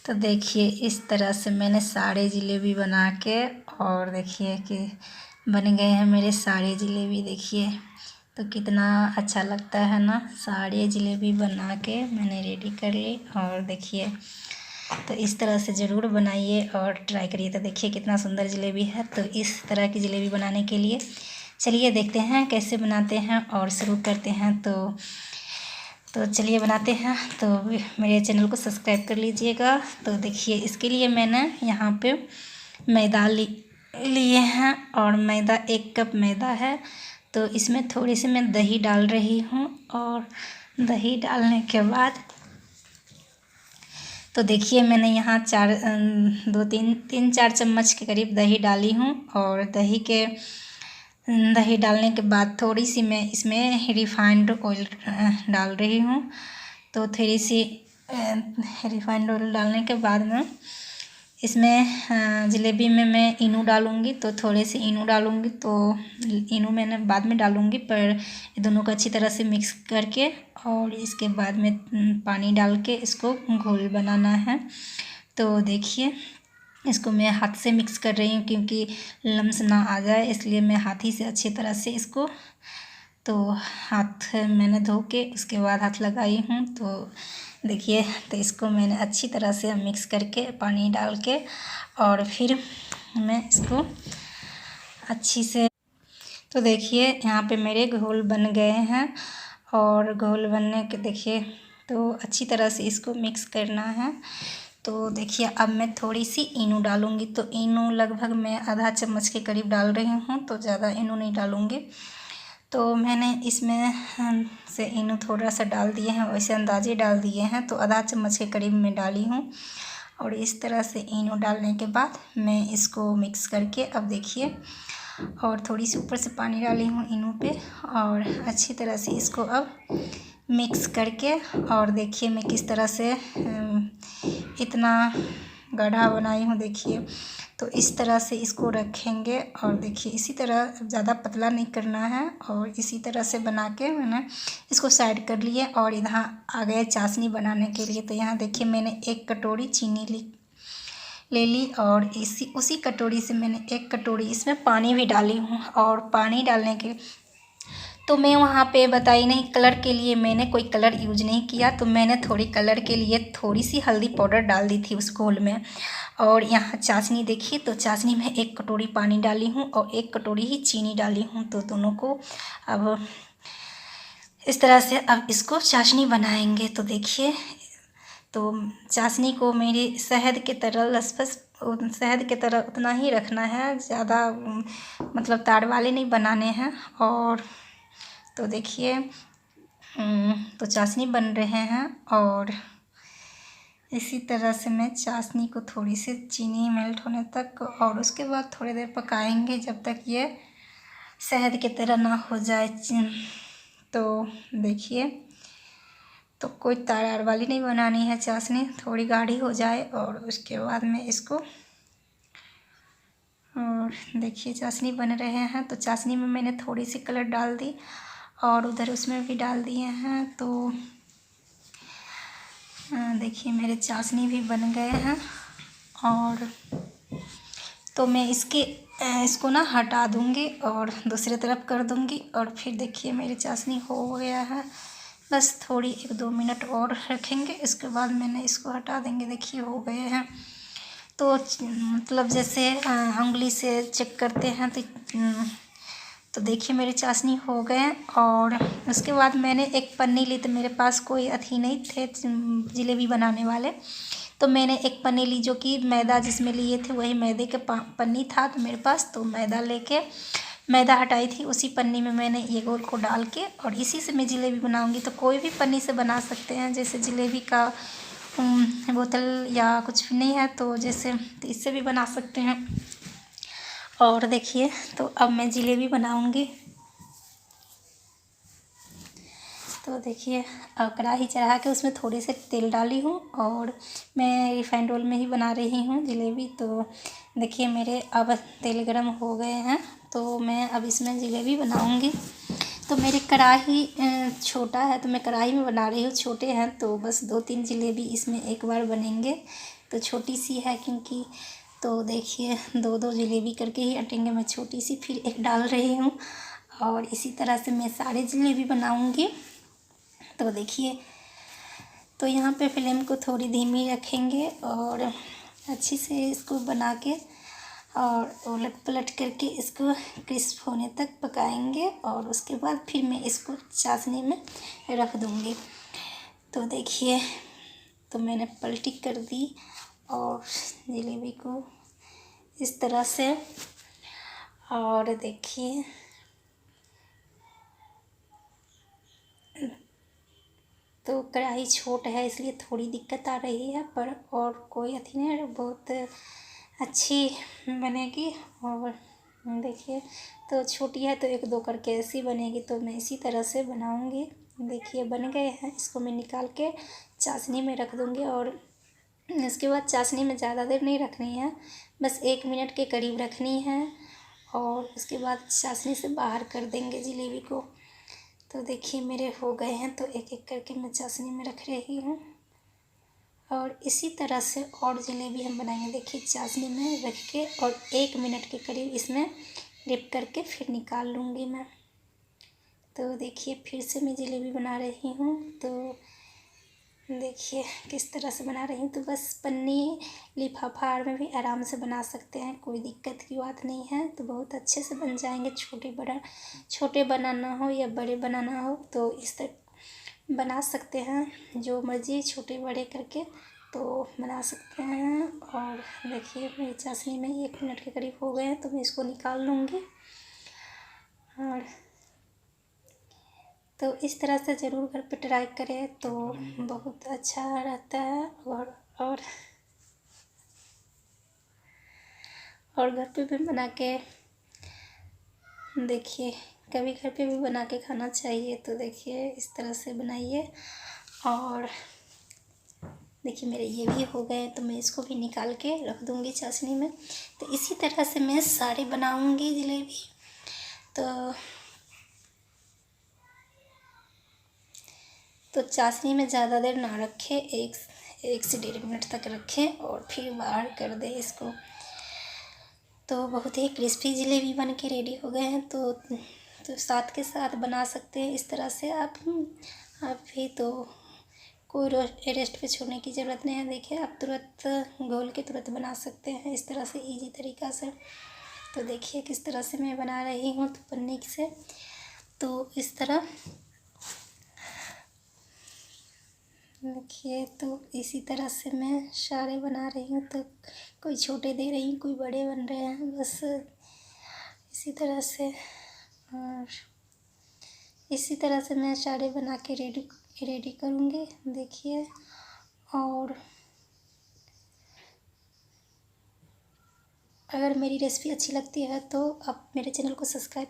तो देखिए इस तरह से मैंने सारे जलेबी बना के, और देखिए कि बन गए हैं मेरे सारे जलेबी। देखिए तो कितना अच्छा लगता है ना। सारे जलेबी बना के मैंने रेडी कर ली। और देखिए तो इस तरह से ज़रूर बनाइए और ट्राई करिए। तो देखिए कितना सुंदर जलेबी है। तो इस तरह की जलेबी बनाने के लिए चलिए देखते हैं कैसे बनाते हैं और शुरू करते हैं। तो चलिए बनाते हैं। तो मेरे चैनल को सब्सक्राइब कर लीजिएगा। तो देखिए इसके लिए मैंने यहाँ पे मैदा लिए हैं, और मैदा 1 कप मैदा है। तो इसमें थोड़ी सी मैं दही डाल रही हूँ, और दही डालने के बाद तो देखिए मैंने यहाँ 3-4 चम्मच के करीब दही डाली हूँ। और दही डालने के बाद थोड़ी सी मैं इसमें रिफाइंड ऑयल डाल रही हूँ। तो थोड़ी सी रिफाइंड ऑयल डालने के बाद में इसमें जलेबी में मैं इनो डालूँगी। तो थोड़े से इनो डालूँगी, तो इनो मैंने बाद में डालूँगी, पर दोनों को अच्छी तरह से मिक्स करके और इसके बाद में पानी डाल के इसको घोल बनाना है। तो देखिए इसको मैं हाथ से मिक्स कर रही हूँ, क्योंकि लम्स ना आ जाए, इसलिए मैं हाथ ही से अच्छी तरह से इसको, तो हाथ मैंने धो के उसके बाद हाथ लगाई हूँ। तो देखिए तो इसको मैंने अच्छी तरह से मिक्स करके पानी डाल के, और फिर मैं इसको अच्छी से, तो देखिए यहाँ पे मेरे घोल बन गए हैं। और घोल बनने के देखिए तो अच्छी तरह से इसको मिक्स करना है। तो देखिए अब मैं थोड़ी सी इनो डालूँगी। तो इनो लगभग मैं आधा चम्मच के करीब डाल रही हूँ, तो ज़्यादा इनो नहीं डालूँगी। तो मैंने इसमें से इनो थोड़ा सा डाल दिए हैं, वैसे अंदाजे डाल दिए हैं, तो आधा चम्मच के करीब मैं डाली हूँ। और इस तरह से इनो डालने के बाद मैं इसको मिक्स करके, अब देखिए, और थोड़ी सी ऊपर से पानी डाली हूँ इनो पे, और अच्छी तरह से इसको अब मिक्स करके, और देखिए मैं किस तरह से इतना गाढ़ा बनाई हूँ। देखिए तो इस तरह से इसको रखेंगे, और देखिए इसी तरह ज़्यादा पतला नहीं करना है। और इसी तरह से बना के मैंने इसको साइड कर लिए। और यहाँ आ गए चाशनी बनाने के लिए। तो यहाँ देखिए मैंने 1 कटोरी चीनी ले ली, और उसी कटोरी से मैंने 1 कटोरी इसमें पानी भी डाली हूँ। और पानी डालने के, तो मैं वहाँ पे बताई नहीं, कलर के लिए मैंने कोई कलर यूज नहीं किया। तो मैंने थोड़ी कलर के लिए थोड़ी सी हल्दी पाउडर डाल दी थी उस घोल में। और यहाँ चाशनी देखिए, तो चाशनी में 1 कटोरी पानी डाली हूँ, और 1 कटोरी ही चीनी डाली हूँ। तो दोनों को अब इस तरह से अब इसको चाशनी बनाएंगे। तो देखिए तो चाशनी को मेरी शहद की तरह लसपस, शहद की तरह उतना ही रखना है, ज़्यादा मतलब तार वाले नहीं बनाने हैं। और तो देखिए तो चाशनी बन रहे हैं, और इसी तरह से मैं चाशनी को थोड़ी सी चीनी मेल्ट होने तक, और उसके बाद थोड़ी देर पकाएंगे जब तक ये शहद की तरह ना हो जाए। तो देखिए तो कोई तार वाली नहीं बनानी है चाशनी, थोड़ी गाढ़ी हो जाए, और उसके बाद में इसको, और देखिए चाशनी बन रहे हैं। तो चाशनी में मैंने थोड़ी सी कलर डाल दी, और उधर उसमें भी डाल दिए हैं। तो देखिए मेरे चाशनी भी बन गए हैं। और तो मैं इसको ना हटा दूँगी और दूसरी तरफ कर दूँगी, और फिर देखिए मेरी चाशनी हो गया है। बस थोड़ी 1-2 मिनट और रखेंगे, इसके बाद मैंने इसको हटा देंगे। देखिए हो गए हैं। तो मतलब जैसे उंगली से चेक करते हैं, तो देखिए मेरी चाशनी हो गए। और उसके बाद मैंने एक पन्नी ली। तो मेरे पास कोई अथी नहीं थे जलेबी बनाने वाले, तो मैंने एक पन्नी ली, जो कि मैदा जिसमें लिए थे वही मैदे के पन्नी था तो मेरे पास। तो मैदा हटाई थी, उसी पन्नी में मैंने ये गोल को डाल के, और इसी से मैं जलेबी बनाऊंगी। तो कोई भी पन्नी से बना सकते हैं, जैसे जलेबी का बोतल या कुछ भी नहीं है तो जैसे, तो इससे भी बना सकते हैं। और देखिए तो अब मैं जलेबी बनाऊंगी। तो देखिए अब कढ़ाई चढ़ा के उसमें थोड़े से तेल डाली हूँ, और मैं रिफाइंड ऑयल में ही बना रही हूँ जलेबी। तो देखिए मेरे अब तेल गरम हो गए हैं, तो मैं अब इसमें जलेबी बनाऊँगी। तो मेरी कढ़ाई छोटा है, तो मैं कढ़ाई में बना रही हूँ। छोटे हैं तो बस 2-3 जलेबी इसमें एक बार बनेंगे। तो छोटी सी है क्योंकि, तो देखिए 2-2 जलेबी करके ही अटेंगे। मैं छोटी सी फिर एक डाल रही हूँ और इसी तरह से मैं सारे जलेबी बनाऊँगी। तो देखिए, तो यहाँ पे फ्लेम को थोड़ी धीमी रखेंगे और अच्छी से इसको बना के और उलट पलट करके इसको क्रिस्प होने तक पकाएंगे और उसके बाद फिर मैं इसको चाशनी में रख दूँगी। तो देखिए, तो मैंने पलटी कर दी और जलेबी को इस तरह से, और देखिए तो कढ़ाई छोट है इसलिए थोड़ी दिक्कत आ रही है, पर और कोई अथी नहीं है, बहुत अच्छी बनेगी। और देखिए, तो छोटी है तो 1-2 करके ऐसी बनेगी, तो मैं इसी तरह से बनाऊंगी। देखिए बन गए हैं, इसको मैं निकाल के चाशनी में रख दूंगी और इसके बाद चाशनी में ज़्यादा देर नहीं रखनी है, बस 1 मिनट के करीब रखनी है और उसके बाद चाशनी से बाहर कर देंगे जलेबी को। तो देखिए मेरे हो गए हैं, तो एक एक करके मैं चाशनी में रख रही हूँ और इसी तरह से और जलेबी हम बनाएंगे। देखिए चाशनी में रख के और 1 मिनट के करीब इसमें डिप करके फिर निकाल लूँगी मैं। तो देखिए फिर से मैं जलेबी बना रही हूँ। तो देखिए किस तरह से बना रही हूँ, तो बस पन्नी लिफाफा में भी आराम से बना सकते हैं, कोई दिक्कत की बात नहीं है। तो बहुत अच्छे से बन जाएंगे, छोटे बनाना हो या बड़े बनाना हो तो इस तरह बना सकते हैं, जो मर्जी छोटे बड़े करके तो बना सकते हैं। और देखिए मेरी चाशनी में 1 मिनट के करीब हो गए हैं, तो मैं इसको निकाल लूँगी। और तो इस तरह से ज़रूर घर पे ट्राई करें, तो बहुत अच्छा रहता है। और घर पे भी बना के देखिए, कभी घर पे भी बना के खाना चाहिए। तो देखिए इस तरह से बनाइए। और देखिए मेरे ये भी हो गए, तो मैं इसको भी निकाल के रख दूँगी चाशनी में। तो इसी तरह से मैं सारे बनाऊँगी जलेबी। तो चाशनी में ज़्यादा देर ना रखें, 1 से 1.5 मिनट तक रखें और फिर बाहर कर दें इसको। तो बहुत ही क्रिस्पी जलेबी बन के रेडी हो गए हैं। तो साथ के साथ बना सकते हैं इस तरह से आप भी। तो कोई रेस्ट पे छोड़ने की ज़रूरत नहीं है। देखिए आप तुरंत घोल के तुरंत बना सकते हैं इस तरह से इजी तरीक़ा से। तो देखिए किस तरह से मैं बना रही हूँ, तो पन्नी से तो इस तरह देखिए। तो इसी तरह से मैं सारे बना रही हूँ, तो कोई छोटे दे रही हूँ, कोई बड़े बन रहे हैं, बस इसी तरह से। और इसी तरह से मैं सारे बना के रेडी करूँगी। देखिए, और अगर मेरी रेसिपी अच्छी लगती है तो आप मेरे चैनल को सब्सक्राइब